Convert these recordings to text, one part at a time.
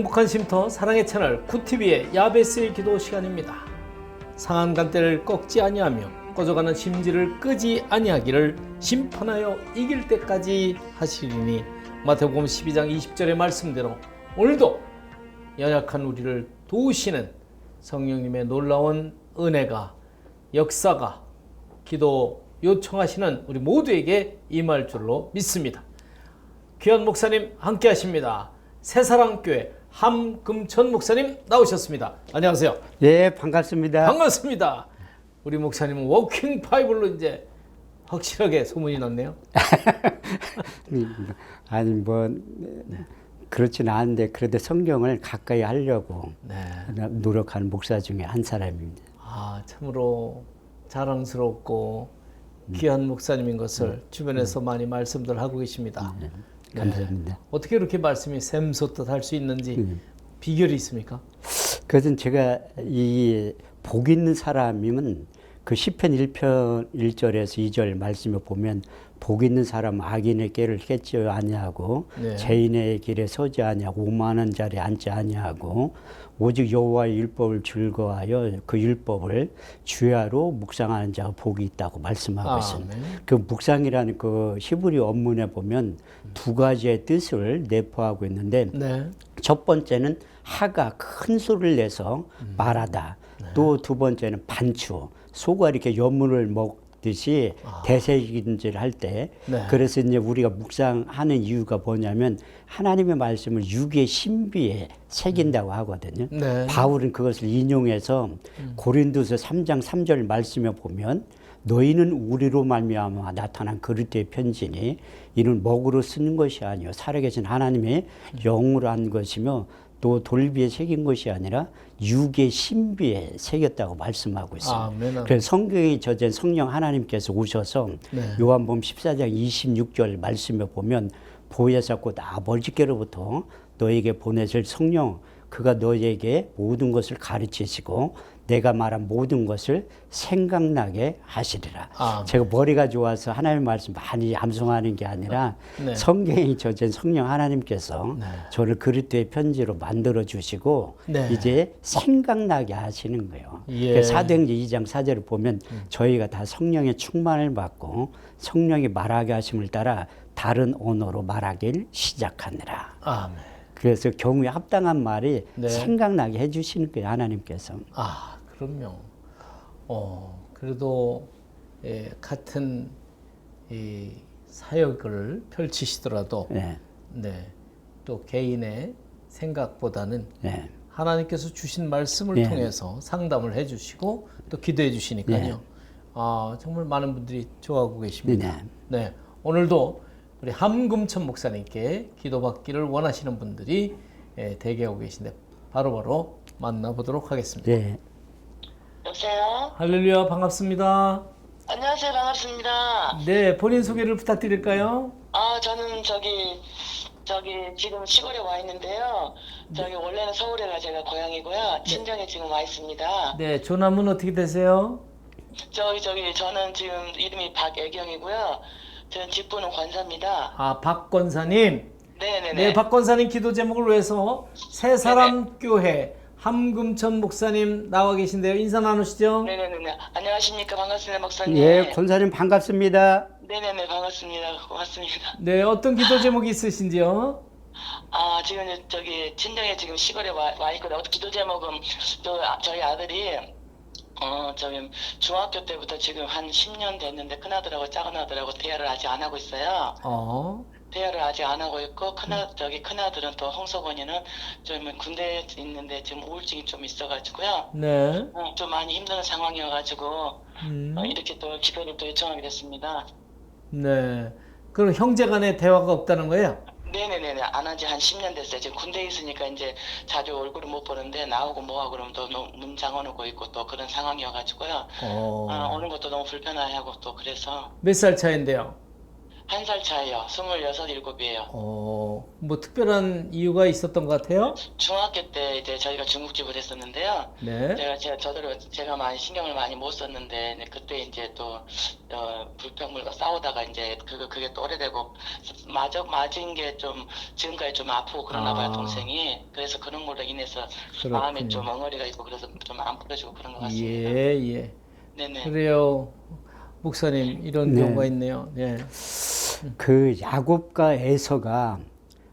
행복한 쉼터 사랑의 채널 굿TV의 야베스의 기도 시간입니다. 상한 간때를 꺾지 아니하며 꺼져가는 심지를 끄지 아니하기를 심판하여 이길 때까지 하시리니 마태복음 12장 20절의 말씀대로 오늘도 연약한 우리를 도우시는 성령님의 놀라운 은혜가 역사가 기도 요청하시는 우리 모두에게 임할 줄로 믿습니다. 귀한 목사님 함께 하십니다. 새사랑교회 함금천 목사님 나오셨습니다. 안녕하세요. 예, 반갑습니다. 반갑습니다. 우리 목사님은 워킹 바이블로 이제 확실하게 소문이 났네요. 아니 그렇지는 않은데 그래도 성경을 가까이 하려고 노력하는 목사 중에 한 사람입니다. 참으로 자랑스럽고 귀한 목사님인 것을 주변에서 많이 말씀들 하고 계십니다. 감사합니다. 어떻게 이렇게 말씀이 샘솟듯 할 수 있는지 비결이 있습니까? 그것은 제가 이 복 있는 사람이면 그 시편 1편 1절에서 2절 말씀을 보면 복 있는 사람 악인의 길을 깼지 아니하고 죄인의 길에 서지 아니하고 오만한 자리에 앉지 아니하고 오직 여호와의 율법을 즐거워하여 그 율법을 주야로 묵상하는 자가 복이 있다고 말씀하고 있습니다. 그 묵상이라는 그 히브리 원문에 보면 두 가지의 뜻을 내포하고 있는데 첫 번째는 하가 큰 소리를 내서 말하다. 또 두 번째는 반추, 소가 이렇게 연문을 먹듯이 대세긴질 할 때 그래서 이제 우리가 묵상하는 이유가 뭐냐면 하나님의 말씀을 육의 신비에 새긴다고 하거든요. 바울은 그것을 인용해서 고린도서 3장 3절 말씀에 보면 너희는 우리로 말미암아 나타난 그리스도의 편지니 이는 먹으로 쓰는 것이 아니요 살아계신 하나님의 영으로 한 것이며 또 돌비에 새긴 것이 아니라 육의 신비에 새겼다고 말씀하고 있습니다. 그래서 성경에 저전 성령 하나님께서 오셔서 요한복음 14장 26절 말씀에 보면 보혜사 곧 아버지께로부터 너에게 보내실 성령 그가 너에게 모든 것을 가르치시고 내가 말한 모든 것을 생각나게 하시리라. 제가 머리가 좋아서 하나님의 말씀 많이 암송하는 게 아니라 성경에 저전 성령 하나님께서 저를 그리스도의 편지로 만들어 주시고 이제 생각나게 하시는 거예요. 사도행전 2장 4절을 보면 저희가 다 성령의 충만을 받고 성령이 말하게 하심을 따라 다른 언어로 말하길 시작하느라. 그래서 경우에 합당한 말이 생각나게 해주시는 거예요, 하나님께서. 그럼요. 그래도 같은 이 사역을 펼치시더라도 또 개인의 생각보다는 하나님께서 주신 말씀을 통해서 상담을 해주시고 또 기도해 주시니까요. 정말 많은 분들이 좋아하고 계십니다. 오늘도 우리 함금천 목사님께 기도받기를 원하시는 분들이 대기하고 계신데 바로바로 만나보도록 하겠습니다. 여보세요? 할렐루야, 반갑습니다. 안녕하세요, 반갑습니다. 네, 본인 소개를 부탁드릴까요? 저는 저기 지금 시골에 와 있는데요. 원래는 서울에가 제가 고향이고요. 친정에 지금 와 있습니다. 네, 조남은 어떻게 되세요? 저는 지금 이름이 박애경이고요. 저는 직분은 권사입니다. 박 권사님. 네네네. 박 권사님 기도 제목을 위해서 새사랑교회 함금천 목사님 나와 계신데요. 인사 나누시죠? 네네네. 안녕하십니까. 반갑습니다, 목사님. 예, 권사님 반갑습니다. 네네네. 반갑습니다. 고맙습니다. 네, 어떤 기도 제목이 있으신지요? 지금 친정에 지금 시골에 와 있거든요. 기도 제목은 저희 아들이 중학교 때부터 지금 한 10년 됐는데 큰아들하고 작은아들하고 대화를 아직 안 하고 있어요. 대화를 아직 안 하고 있고 큰아들은 또 홍석원이는 좀 군대에 있는데 지금 우울증이 좀 있어가지고요. 좀 많이 힘든 상황이어가지고 이렇게 또 기도를 또 요청하게 됐습니다. 그럼 형제간의 대화가 없다는 거예요? 네네네. 안 한 지 한 10년 됐어요. 지금 군대에 있으니까 이제 자주 얼굴을 못 보는데 나오고 뭐하고 그러면 또 문 잠궈놓고 있고 또 그런 상황이어가지고요. 오는 것도 너무 불편하고 또 그래서. 몇 살 차인데요? 한 살 차이요. 26, 7이에요. 뭐 특별한 이유가 있었던 것 같아요? 중학교 때 이제 저희가 중국집을 했었는데요. 네. 제가 많이 신경을 많이 못 썼는데, 이제 그때 이제 또, 불평물과 싸우다가 이제 그게 또 오래되고, 맞은 게 좀, 지금까지 좀 아프고 그러나 봐요, 동생이. 그래서 그런 걸로 인해서 마음에 좀 엉어리가 있고, 그래서 좀 안 풀어지고 그런 것 같습니다. 예. 네네. 그래요. 목사님, 이런 네. 경우가 있네요. 네. 그 야곱과 에서가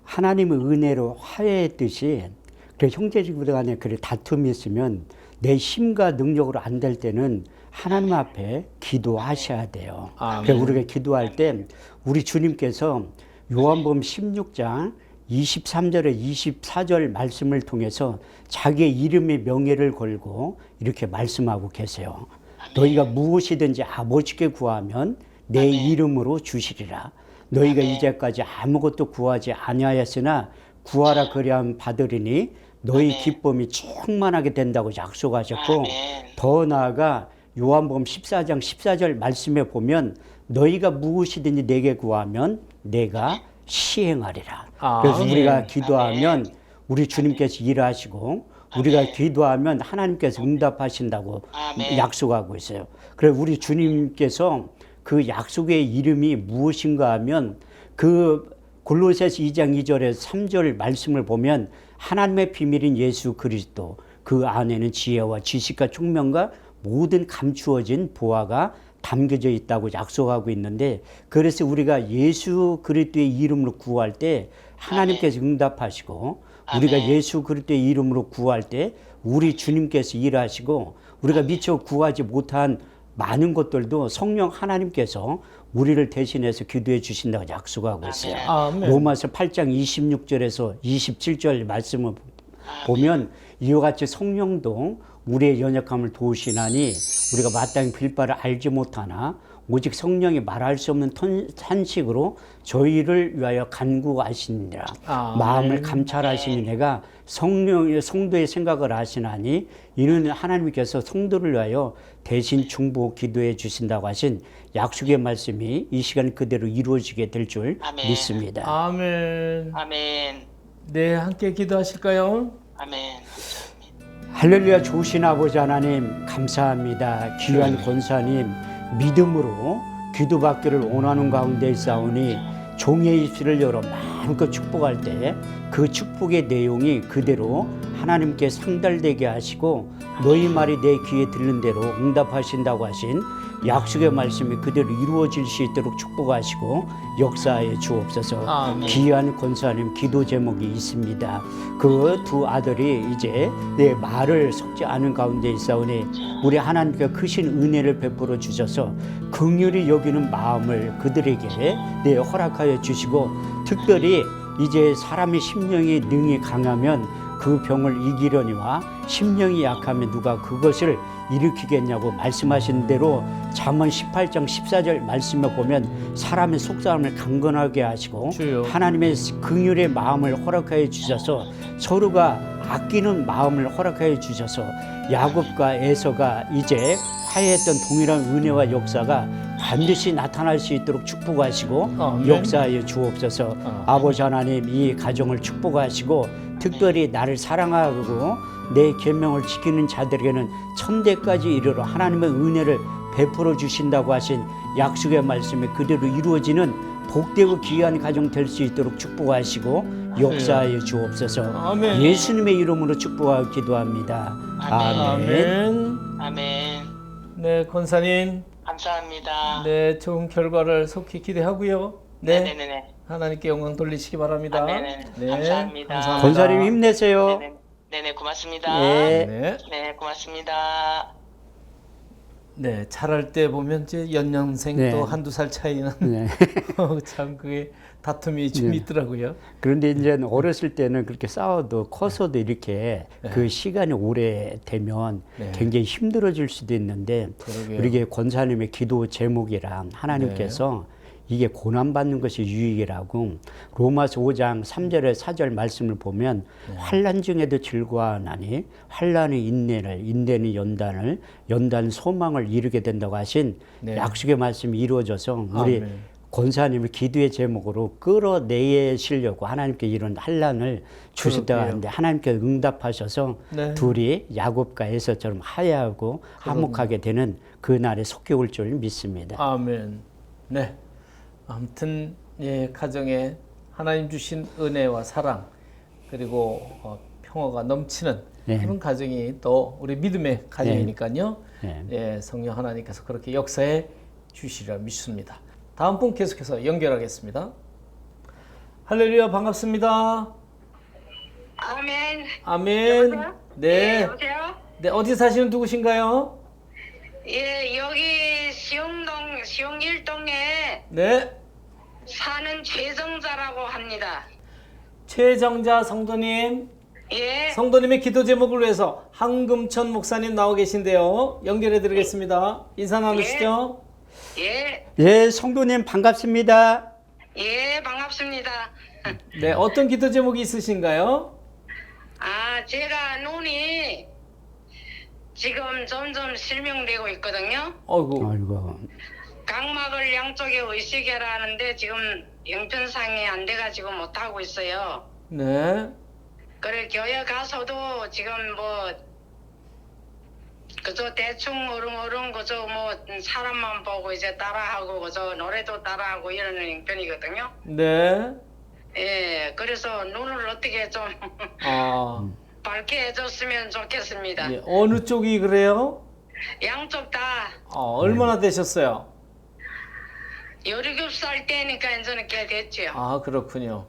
하나님의 은혜로 화해했듯이 그래 형제들 간에 그래 다툼이 있으면 내 힘과 능력으로 안 될 때는 하나님 앞에 기도하셔야 돼요. 그래서 우리가 기도할 때 우리 주님께서 요한복음 16장 23절에 24절 말씀을 통해서 자기의 이름의 명예를 걸고 이렇게 말씀하고 계세요. 너희가 무엇이든지 아버지께 구하면 내 이름으로 주시리라. 너희가 이제까지 아무것도 구하지 아니하였으나 구하라 그리하면 받으리니 너희 기쁨이 충만하게 된다고 약속하셨고, 더 나아가 요한복음 14장 14절 말씀에 보면 너희가 무엇이든지 내게 구하면 내가 시행하리라. 그래서 우리가 기도하면 우리 주님께서 일하시고, 우리가 기도하면 하나님께서 응답하신다고 약속하고 있어요. 그래서 우리 주님께서 그 약속의 이름이 무엇인가 하면 그 골로새서 2장 2절에서 3절 말씀을 보면 하나님의 비밀인 예수 그리스도, 그 안에는 지혜와 지식과 총명과 모든 감추어진 보화가 담겨져 있다고 약속하고 있는데, 그래서 우리가 예수 그리스도의 이름으로 구할 때 하나님께서 응답하시고, 우리가 예수 그리스도의 이름으로 구할 때 우리 주님께서 일하시고, 우리가 미처 구하지 못한 많은 것들도 성령 하나님께서 우리를 대신해서 기도해 주신다고 약속하고 있어요. 로마서 8장 26절에서 27절 말씀을 보면 이와 같이 성령도 우리의 연약함을 도우시나니 우리가 마땅히 빌 바를 알지 못하나 오직 성령이 말할 수 없는 탄식으로 저희를 위하여 간구하시니라. 마음을 감찰하시니 내가 성도의 생각을 아시나니 이는 하나님께서 성도를 위하여 대신 중보 기도해 주신다고 하신 약속의 말씀이 이 시간 그대로 이루어지게 될 줄 믿습니다. 아멘. 아멘. 네, 함께 기도하실까요? 아멘. 할렐루야. 좋으신 아버지 하나님 감사합니다. 귀한 권사님 믿음으로 기도받기를 원하는 가운데 있사오니 종의 입술을 열어 마음껏 축복할 때 그 축복의 내용이 그대로 하나님께 상달되게 하시고 너희 말이 내 귀에 들는 대로 응답하신다고 하신 약속의 말씀이 그대로 이루어질 수 있도록 축복하시고 역사에 주옵소서. 귀한 권사님 기도 제목이 있습니다. 그 두 아들이 이제 내 말을 섞지 않은 가운데 있사오니 우리 하나님께 크신 은혜를 베풀어 주셔서 긍휼히 여기는 마음을 그들에게 허락하여 주시고, 특별히 이제 사람의 심령이 능히 강하면 그 병을 이기려니와 심령이 약하면 누가 그것을 일으키겠냐고 말씀하신 대로 잠언 18장 14절 말씀에 보면 사람의 속사람을 강건하게 하시고 하나님의 긍휼의 마음을 허락하여 주셔서 서로가 아끼는 마음을 허락하여 주셔서 야곱과 에서가 이제 화해했던 동일한 은혜와 역사가 반드시 나타날 수 있도록 축복하시고 역사하여 주옵소서. 아버지 하나님 이 가정을 축복하시고 특별히 나를 사랑하고 내 계명을 지키는 자들에게는 천대까지 이르러 하나님의 은혜를 베풀어 주신다고 하신 약속의 말씀이 그대로 이루어지는 복되고 귀한 가정 될 수 있도록 축복하시고 역사하여 주옵소서. 예수님의 이름으로 축복하고 기도합니다. 아멘. 아멘. 네, 권사님 감사합니다. 네, 좋은 결과를 속히 기대하고요. 네. 네네네. 하나님께 영광 돌리시기 바랍니다. 네, 감사합니다. 감사합니다. 권사님 힘내세요. 네네, 고맙습니다. 네. 네, 고맙습니다. 네, 잘할 때 보면 이제 연년생 또 한두 살 차이는 참 그게 다툼이 좀 있더라고요. 그런데 이제 어렸을 때는 그렇게 싸워도 커서도 이렇게 그 시간이 오래 되면 굉장히 힘들어질 수도 있는데 우리 권사님의 기도 제목이랑 하나님께서 이게 고난받는 것이 유익이라고 로마서 5장 3절에 4절 말씀을 보면 환난 중에도 즐거워하나니 환난은 인내를, 인내는 연단을, 연단은 소망을 이루게 된다고 하신 약속의 말씀이 이루어져서 우리 권사님을 기도의 제목으로 끌어내시려고 하나님께 이런 환난을 주셨다고 하는데 하나님께 응답하셔서 네. 둘이 야곱과 에서처럼 화해하고 화목하게 되는 그날에 속히 올 줄 믿습니다. 아멘. 네. 아무튼 예, 가정에 하나님 주신 은혜와 사랑 그리고 평화가 넘치는 네. 그런 가정이 또 우리 믿음의 가정이니까요. 네. 예, 성령 하나님께서 그렇게 역사해 주시리라 믿습니다. 다음 분 계속해서 연결하겠습니다. 할렐루야, 반갑습니다. 아멘. 아멘. 여보세요? 네. 여보세요? 네, 어디 사시는 누구신가요? 예, 여기 시흥 1동에 네. 사는 최정자라고 합니다. 최정자 성도님. 예. 성도님의 기도 제목을 위해서 황금천 목사님 나오 계신데요. 연결해 드리겠습니다. 인사 나누시죠? 예. 예, 성도님 반갑습니다. 예, 반갑습니다. 네, 어떤 기도 제목이 있으신가요? 아, 제가 눈이 지금 점점 실명되고 있거든요. 어이구. 아이고. 각막을 양쪽에 의식해라 하는데 지금 형편상이 안 돼가지고 못하고 있어요. 네. 그래, 교회 가서도 지금 뭐 그저 대충 어릉어릉 그저 뭐 사람만 보고 이제 따라하고 그저 노래도 따라하고 이러는 형편이거든요. 네. 예, 그래서 눈을 어떻게 좀 아, 밝게 해줬으면 좋겠습니다. 예, 어느 쪽이 그래요? 양쪽 다 얼마나 되셨어요? 17살 때니까 이제는 꽤 됐죠. 아, 그렇군요.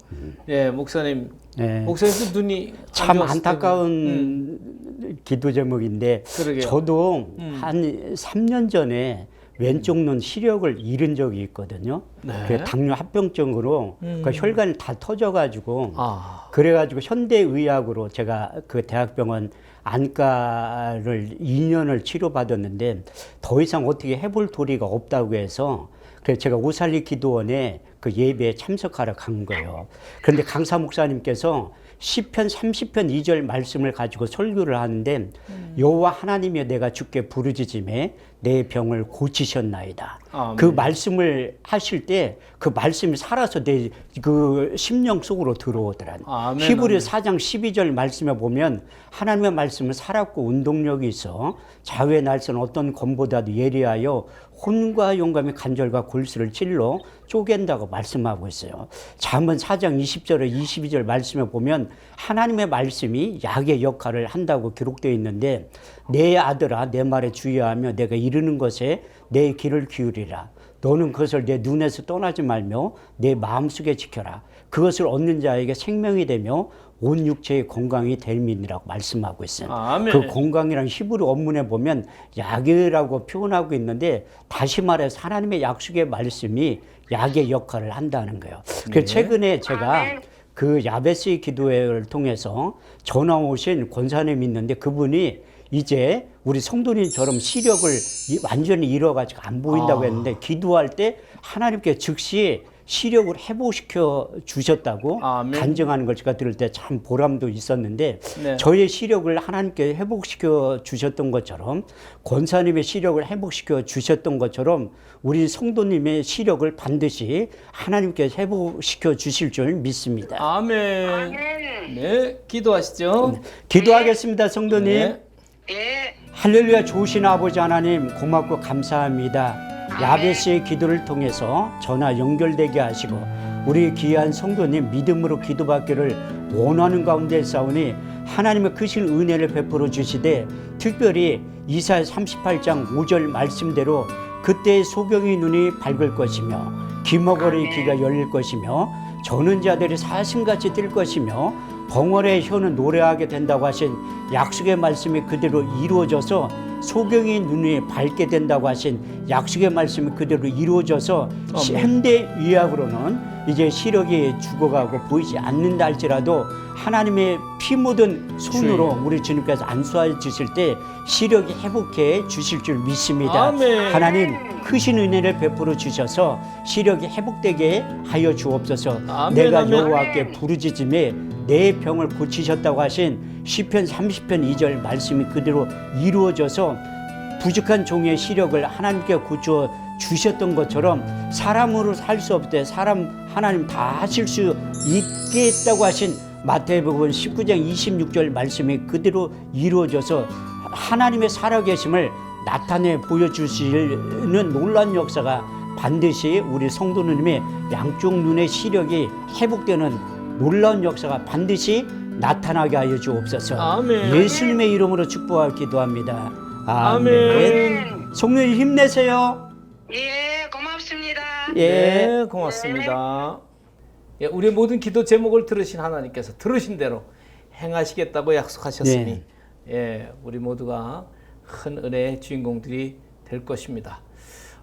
예, 목사님. 네. 목사님도 눈이 참 안 좋았을 안타까운 기도 제목인데 그러게요. 저도 한 3년 전에 왼쪽 눈 시력을 잃은 적이 있거든요. 네. 그 당뇨 합병증으로 그 혈관이 다 터져가지고 아, 그래가지고 현대의학으로 제가 그 대학병원 안과를 2년을 치료받았는데 더 이상 어떻게 해볼 도리가 없다고 해서 그래서 제가 오살리 기도원에 그 예배에 참석하러 간 거예요. 그런데 강사 목사님께서 시편 30편 2절 말씀을 가지고 설교를 하는데 여호와 하나님이여 내가 주께 부르짖음에 내 병을 고치셨나이다. 아멘. 그 말씀을 하실 때 그 말씀이 살아서 내 그 심령 속으로 들어오더라. 아멘, 히브리 4장 12절 말씀에 보면 하나님의 말씀은 살았고 운동력이 있어 자외 날선 어떤 검보다도 예리하여 혼과 용감의 간절과 골수를 찔러 쪼갠다고 말씀하고 있어요. 잠언 4장 20절에 22절 말씀에 보면 하나님의 말씀이 약의 역할을 한다고 기록되어 있는데 내 아들아 내 말에 주의하며 내가 이르는 것에 내 귀를 기울이라. 너는 그것을 내 눈에서 떠나지 말며 내 마음속에 지켜라. 그것을 얻는 자에게 생명이 되며 온 육체의 건강이 됨이니라고 말씀하고 있어요. 아멘. 그 건강이란 히브리 원문에 보면 약이라고 표현하고 있는데 다시 말해서 하나님의 약속의 말씀이 약의 역할을 한다는 거예요. 그 최근에 제가 아멘. 그 야베스의 기도회를 통해서 전화 오신 권사님이 있는데 그분이 이제 우리 성도님처럼 시력을 완전히 잃어가지고 안 보인다고 했는데 기도할 때 하나님께 즉시 시력을 회복시켜 주셨다고 아멘. 간증하는 걸 제가 들을 때 참 보람도 있었는데 네. 저의 시력을 하나님께 회복시켜 주셨던 것처럼 권사님의 시력을 회복시켜 주셨던 것처럼 우리 성도님의 시력을 반드시 하나님께 회복시켜 주실 줄 믿습니다. 아멘. 아멘. 네, 기도하시죠. 기도하겠습니다, 성도님. 네. 예. 할렐루야. 좋으신 아버지 하나님 고맙고 감사합니다. 야베스의 기도를 통해서 전화 연결되게 하시고 우리 귀한 성도님 믿음으로 기도받기를 원하는 가운데 싸우니 하나님의 크신 은혜를 베풀어 주시되 특별히 이사야 38장 5절 말씀대로 그때 소경의 눈이 밝을 것이며 기머거리의 귀가 열릴 것이며 저는 자들이 사슴같이 뛸 것이며 벙어리의 혀는 노래하게 된다고 하신 약속의 말씀이 그대로 이루어져서 소경의 눈이 밝게 된다고 하신 약속의 말씀이 그대로 이루어져서 현대 의학으로는 이제 시력이 죽어가고 보이지 않는다 할지라도 하나님의 피 묻은 손으로 우리 주님께서 안수해 주실 때 시력이 회복해 주실 줄 믿습니다. 아멘. 하나님 크신 은혜를 베풀어 주셔서 시력이 회복되게 하여 주옵소서. 아멘, 내가 아멘. 여호와께 부르짖음에 내 병을 고치셨다고 하신 시편 30편 2절 말씀이 그대로 이루어져서 부족한 종의 시력을 하나님께 고쳐 주셨던 것처럼 사람으로 살 수 없대. 사람 하나님 다 하실 수 있겠다고 하신 마태복음 19장 26절 말씀이 그대로 이루어져서 하나님의 살아계심을 나타내 보여주시는 놀라운 역사가 반드시 우리 성도님의 양쪽 눈의 시력이 회복되는 놀라운 역사가 반드시 나타나게 하여 주옵소서. 아멘. 예수님의 이름으로 축복하고 기도합니다. 아멘. 성도님 힘내세요. 예, 고맙습니다. 네, 고맙습니다. 예, 우리 모든 기도 제목을 들으신 하나님께서 들으신 대로 행하시겠다고 약속하셨으니 네. 예, 우리 모두가 큰 은혜의 주인공들이 될 것입니다.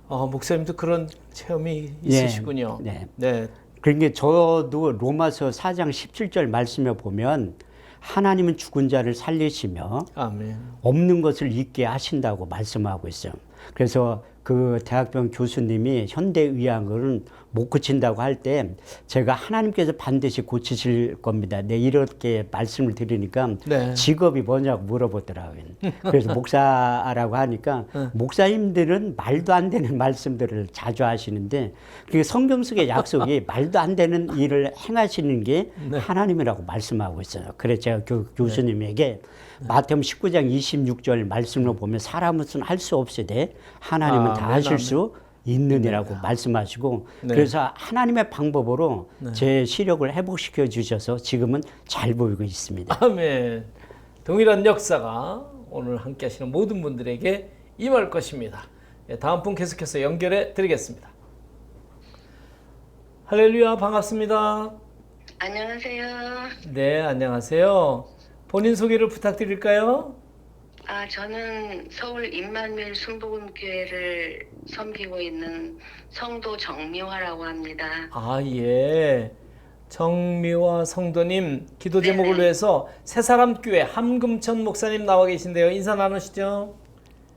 목사님도 그런 체험이 있으시군요. 네. 네. 그러니까 저도 로마서 4장 17절 말씀에 보면 하나님은 죽은 자를 살리시며 아멘. 없는 것을 있게 하신다고 말씀하고 있어요. 그래서 그 대학병 교수님이 현대의학은 못 고친다고 할 때 제가 하나님께서 반드시 고치실 겁니다. 네, 이렇게 말씀을 드리니까 네. 직업이 뭐냐고 물어보더라고요. 그래서 목사라고 하니까 목사님들은 말도 안 되는 말씀들을 자주 하시는데 그 성경 속의 약속이 말도 안 되는 일을 행하시는 게 하나님이라고 말씀하고 있어요. 그래서 제가 교수님에게 마태복음 19장 26절 말씀을 보면 사람은 할 수 없으되 하나님은 다 하실 수 있느니라고 말씀하시고 그래서 하나님의 방법으로 제 시력을 회복시켜 주셔서 지금은 잘 보이고 있습니다. 아멘. 동일한 역사가 오늘 함께 하시는 모든 분들에게 임할 것입니다. 예, 다음 분 계속해서 연결해 드리겠습니다. 할렐루야, 반갑습니다. 안녕하세요. 네, 안녕하세요. 본인 소개를 부탁드릴까요? 저는 서울 임마누엘 순복음교회를 섬기고 있는 성도 정미화라고 합니다. 예. 정미화 성도님, 기도 제목을 네네. 위해서 새사람교회 함금천 목사님 나와 계신데요. 인사 나누시죠?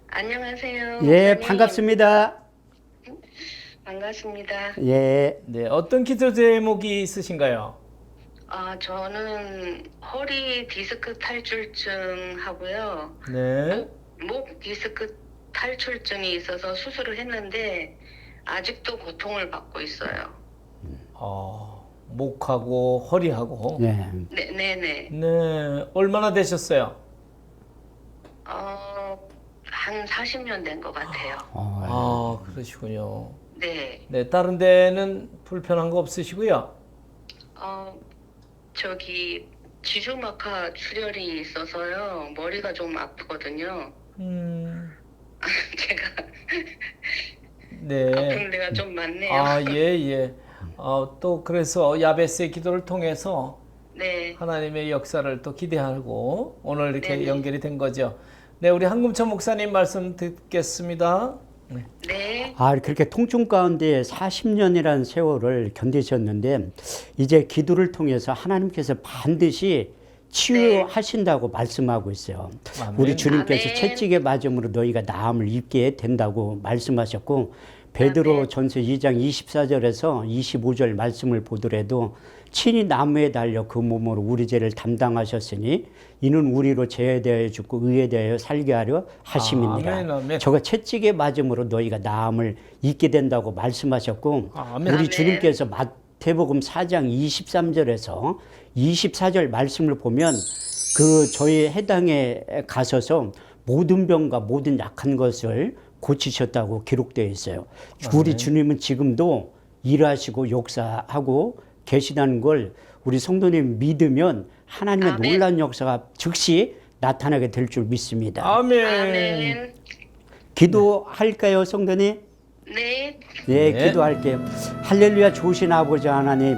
안녕하세요. 예, 목사님. 반갑습니다. 반갑습니다. 예. 네, 어떤 기도 제목이 있으신가요? 저는 허리 디스크 탈출증 하고요. 네. 목 디스크 탈출증이 있어서 수술을 했는데 아직도 고통을 받고 있어요. 목하고 허리하고. 네. 네네. 네, 얼마나 되셨어요? 한 40년 된 것 같아요. 그러시군요. 네. 네, 다른 데는 불편한 거 없으시고요? 지주막하 출혈이 있어서요. 머리가 좀 아프거든요. 제가 네. 아픈 데가 좀 많네요. 예. 또 그래서 야베스의 기도를 통해서 네. 하나님의 역사를 또 기대하고 오늘 이렇게 네네. 연결이 된 거죠. 네, 우리 한금천 목사님 말씀 듣겠습니다. 네. 그렇게 통증 가운데 40년이라는 세월을 견디셨는데 이제 기도를 통해서 하나님께서 반드시 치유하신다고 말씀하고 있어요. 아멘. 우리 주님께서 아멘. 채찍의 맞음으로 너희가 나음을 입게 된다고 말씀하셨고 베드로 전서 2장 24절에서 25절 말씀을 보더라도 친히 나무에 달려 그 몸으로 우리 죄를 담당하셨으니 이는 우리로 죄에 대하여 죽고 의에 대하여 살게 하려 하심이니라. 아멘, 아멘. 저가 채찍에 맞음으로 너희가 나음을 입게 된다고 말씀하셨고 아멘. 우리 아멘. 주님께서 마태복음 4장 23절에서 24절 말씀을 보면 그 저희 해당에 가셔서 모든 병과 모든 약한 것을 고치셨다고 기록되어 있어요. 우리 주님은 지금도 일하시고 역사하고 계시다는 걸 우리 성도님 믿으면 하나님의 아멘. 놀라운 역사가 즉시 나타나게 될 줄 믿습니다. 아멘. 아멘. 기도할까요, 성도님? 네. 네, 네. 기도할게요. 할렐루야, 좋으신 아버지 하나님,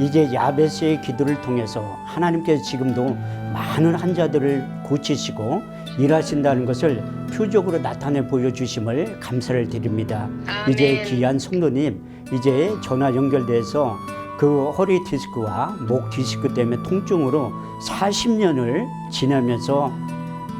이제 야베스의 기도를 통해서 하나님께서 지금도 많은 환자들을 고치시고 일하신다는 것을 표적으로 나타내 보여주심을 감사를 드립니다. 아멘. 이제 귀한 성도님, 이제 전화 연결돼서 그 허리 디스크와 목 디스크 때문에 통증으로 40년을 지나면서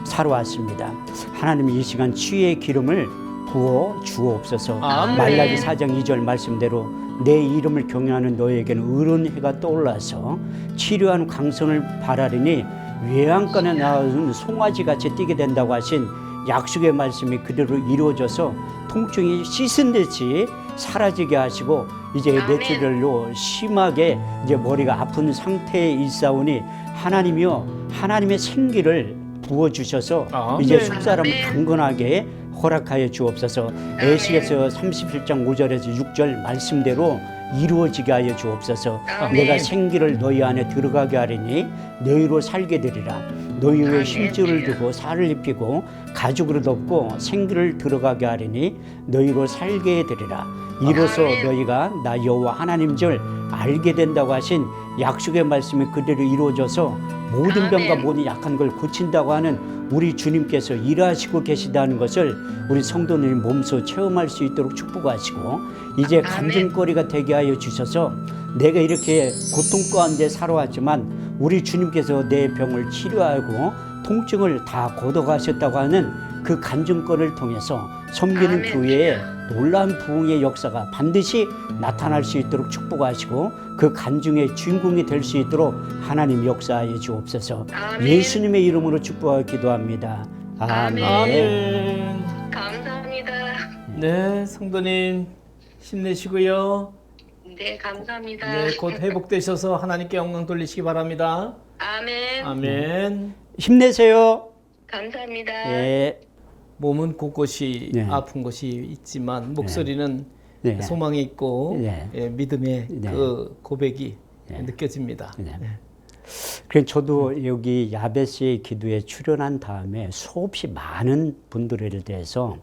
살아왔습니다. 하나님 이 시간 치유의 기름을 부어 주옵소서. 아멘. 말라기 4장 2절 말씀대로 내 이름을 경외하는 너에게는 의로운 해가 떠올라서 치료하는 광선을 바라리니 외양간에 나온 송아지같이 뛰게 된다고 하신 약속의 말씀이 그대로 이루어져서 통증이 씻은 듯이 사라지게 하시고 이제 뇌출혈로 심하게 이제 머리가 아픈 상태에 있사오니 하나님이요 하나님의 생기를 부어주셔서 이제 속사람 강건하게 허락하여 주옵소서. 에스겔서 37장 5절에서 6절 말씀대로 이루어지게 하여 주옵소서. 내가 생기를 너희 안에 들어가게 하리니 너희로 살게 되리라. 너희 위에 힘줄을 두고 살을 입히고 가죽으로 덮고 생기를 들어가게 하리니 너희로 살게 되리라. 이로써 너희가 나 여호와 하나님 줄 알게 된다고 하신 약속의 말씀이 그대로 이루어져서 모든 병과 모든 약한 걸 고친다고 하는 우리 주님께서 일하시고 계시다는 것을 우리 성도님 몸소 체험할 수 있도록 축복하시고 이제 간증거리가 되게 하여 주셔서 내가 이렇게 고통 가운데 살아왔지만 우리 주님께서 내 병을 치료하고 통증을 다 걷어가셨다고 하는 그 간증거를 통해서 섬기는 교회에 놀라운 부흥의 역사가 반드시 나타날 수 있도록 축복하시고 그 간증의 주인공이 될 수 있도록 하나님 역사하여 주옵소서. 예수님의 이름으로 축복하여 기도합니다. 아멘. 아멘. 감사합니다. 네, 성도님 힘내시고요. 네, 감사합니다. 네, 곧 회복되셔서 하나님께 영광 돌리시기 바랍니다. 아멘. 아멘. 힘내세요. 감사합니다. 네. 몸은 곳곳이 네. 아픈 곳이 있지만 목소리는 네. 소망이 있고 네. 믿음의 네. 그 고백이 느껴집니다. 네. 네. 그래서 저도 여기 야베스의 기도에 출연한 다음에 수없이 많은 분들에 대해서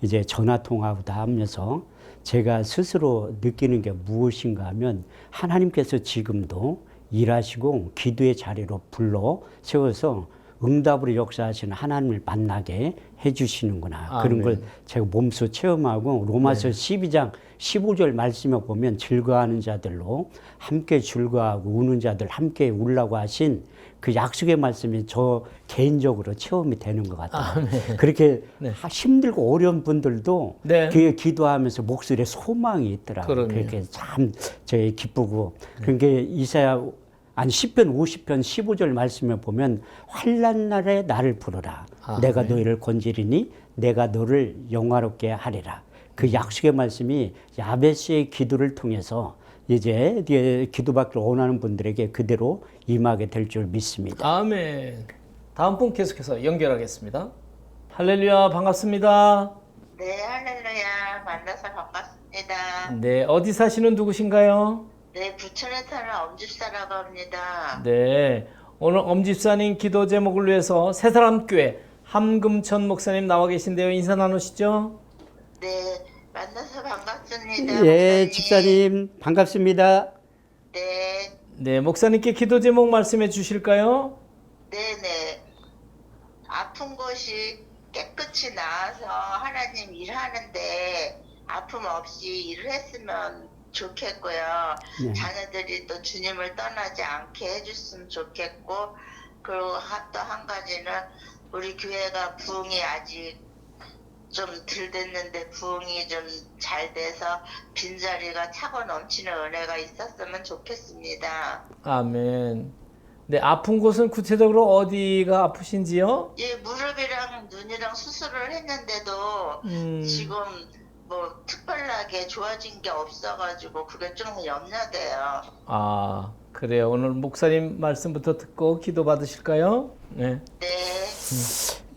이제 전화 통화도 하면서 제가 스스로 느끼는 게 무엇인가 하면 하나님께서 지금도 일하시고 기도의 자리로 불러 세워서 응답으로 역사하시는 하나님을 만나게 해주시는구나. 그런 걸 제가 몸소 체험하고 로마서 12장 15절 말씀에 보면 즐거워하는 자들로 함께 즐거워하고 우는 자들 함께 울라고 하신 그 약속의 말씀이 저 개인적으로 체험이 되는 것 같아요. 그렇게 힘들고 어려운 분들도 그 기도하면서 목소리에 소망이 있더라고요. 그렇게 참 저희 기쁘고 그러니까 이사야 시편 50편 15절 말씀에 보면 환난 날에 나를 부르라. 내가 너희를 건지리니 내가 너를 영화롭게 하리라. 그 약속의 말씀이 야베스의 기도를 통해서 이제 기도받기를 원하는 분들에게 그대로 임하게 될 줄 믿습니다. 아멘. 다음 분 계속해서 연결하겠습니다. 할렐루야, 반갑습니다. 네, 할렐루야. 만나서 반갑습니다. 네, 어디 사시는 누구신가요? 네, 부천에 사는 엄집사라고 합니다. 네, 오늘 엄집사님 기도 제목을 위해서 새사람교회 함금천 목사님 나와 계신데요. 인사 나누시죠? 네, 만나서 반갑습니다. 예, 목사님. 집사님 반갑습니다. 네, 네, 목사님께 기도 제목 말씀해 주실까요? 네네. 아픈 곳이 깨끗이 나아서 하나님 일하는데 아픔 없이 일을 했으면 좋겠고요. 네. 자녀들이 또 주님을 떠나지 않게 해줬으면 좋겠고, 그리고 또 한 가지는 우리 교회가 부흥이 아직 좀 덜 됐는데 부흥이 좀 잘 돼서 빈자리가 차고 넘치는 은혜가 있었으면 좋겠습니다. 아멘. 네, 아픈 곳은 구체적으로 어디가 아프신지요? 예, 무릎이랑 눈이랑 수술을 했는데도 지금 뭐 특별하게 좋아진 게 없어가지고 그게 좀 염려돼요. 아, 그래요. 오늘 목사님 말씀부터 듣고 기도 받으실까요? 네. 네.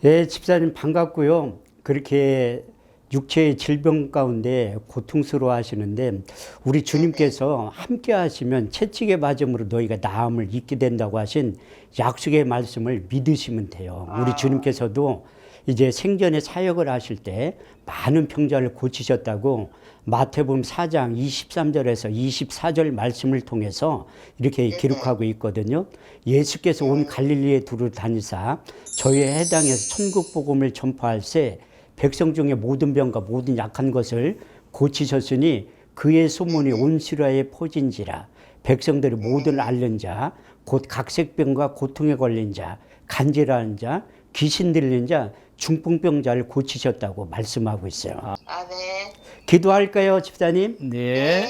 예, 집사님 반갑고요. 그렇게 육체의 질병 가운데 고통스러워 하시는데 우리 주님께서 함께 하시면 채찍에 맞음으로 너희가 나음을 입게 된다고 하신 약속의 말씀을 믿으시면 돼요. 우리 주님께서도 이제 생전에 사역을 하실 때 많은 병자를 고치셨다고 마태복음 4장 23절에서 24절 말씀을 통해서 이렇게 기록하고 있거든요. 예수께서 온 갈릴리에 두루 다니사 저희에 해당해서 천국 복음을 전파할 새 백성 중에 모든 병과 모든 약한 것을 고치셨으니 그의 소문이 온 시라에 퍼진지라. 백성들이 모든 앓는 자, 곧 각색병과 고통에 걸린 자, 간질하는 자, 귀신 들린 자, 중풍병자를 고치셨다고 말씀하고 있어요. 아멘. 기도할까요, 집사님? 네.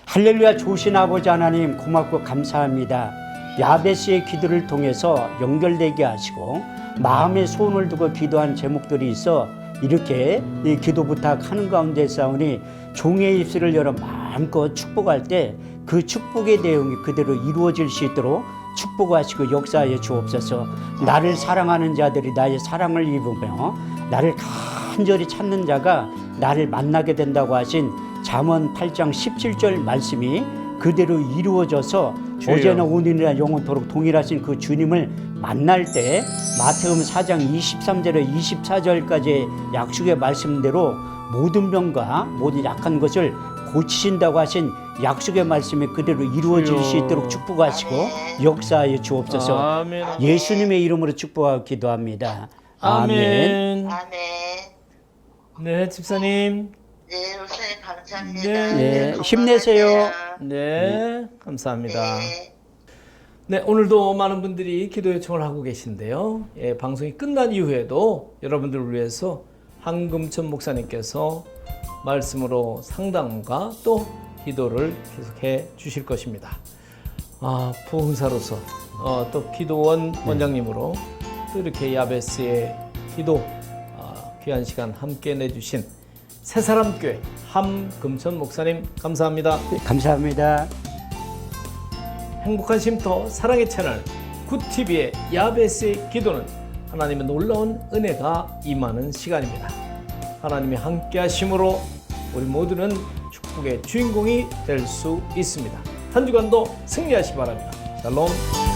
할렐루야. 좋으신 아버지 하나님 고맙고 감사합니다. 야베스의 기도를 통해서 연결되게 하시고 마음에 손을 두고 기도한 제목들이 있어 이렇게 이 기도 부탁하는 가운데 싸우니 종의 입술을 열어 마음껏 축복할 때 그 축복의 내용이 그대로 이루어질 수 있도록 축복하시고 역사하여 주옵소서. 나를 사랑하는 자들이 나의 사랑을 입으며 나를 간절히 찾는 자가 나를 만나게 된다고 하신 잠언 8장 17절 말씀이 그대로 이루어져서 주여. 어제나 오늘이나 영원토록 동일하신 그 주님을 만날 때 마태복음 4장 23절에 24절까지의 약속의 말씀대로 모든 병과 모든 약한 것을 고치신다고 하신 약속의 말씀이 그대로 이루어질 수 있도록 축복하시고 역사하여 주옵소서. 아멘. 예수님의 이름으로 축복하고 기도합니다. 아멘. 아멘. 네, 집사님. 네, 목사님 감사합니다. 네. 네, 건강하세요. 힘내세요. 네, 감사합니다. 네. 네, 오늘도 많은 분들이 기도 요청을 하고 계신데요. 예, 방송이 끝난 이후에도 여러분들을 위해서 한금천 목사님께서 말씀으로 상담과 또 기도를 계속해 주실 것입니다. 부흥사로서 또 기도원 원장님으로 또 이렇게 야베스의 기도 귀한 시간 함께 내주신 새사람교회 한금천 목사님 감사합니다. 네, 감사합니다. 행복한 쉼터 사랑의 채널 굿TV의 야베스의 기도는 하나님의 놀라운 은혜가 임하는 시간입니다. 하나님이 함께 하심으로 우리 모두는 축복의 주인공이 될 수 있습니다. 한 주간도 승리하시기 바랍니다. 샬롬.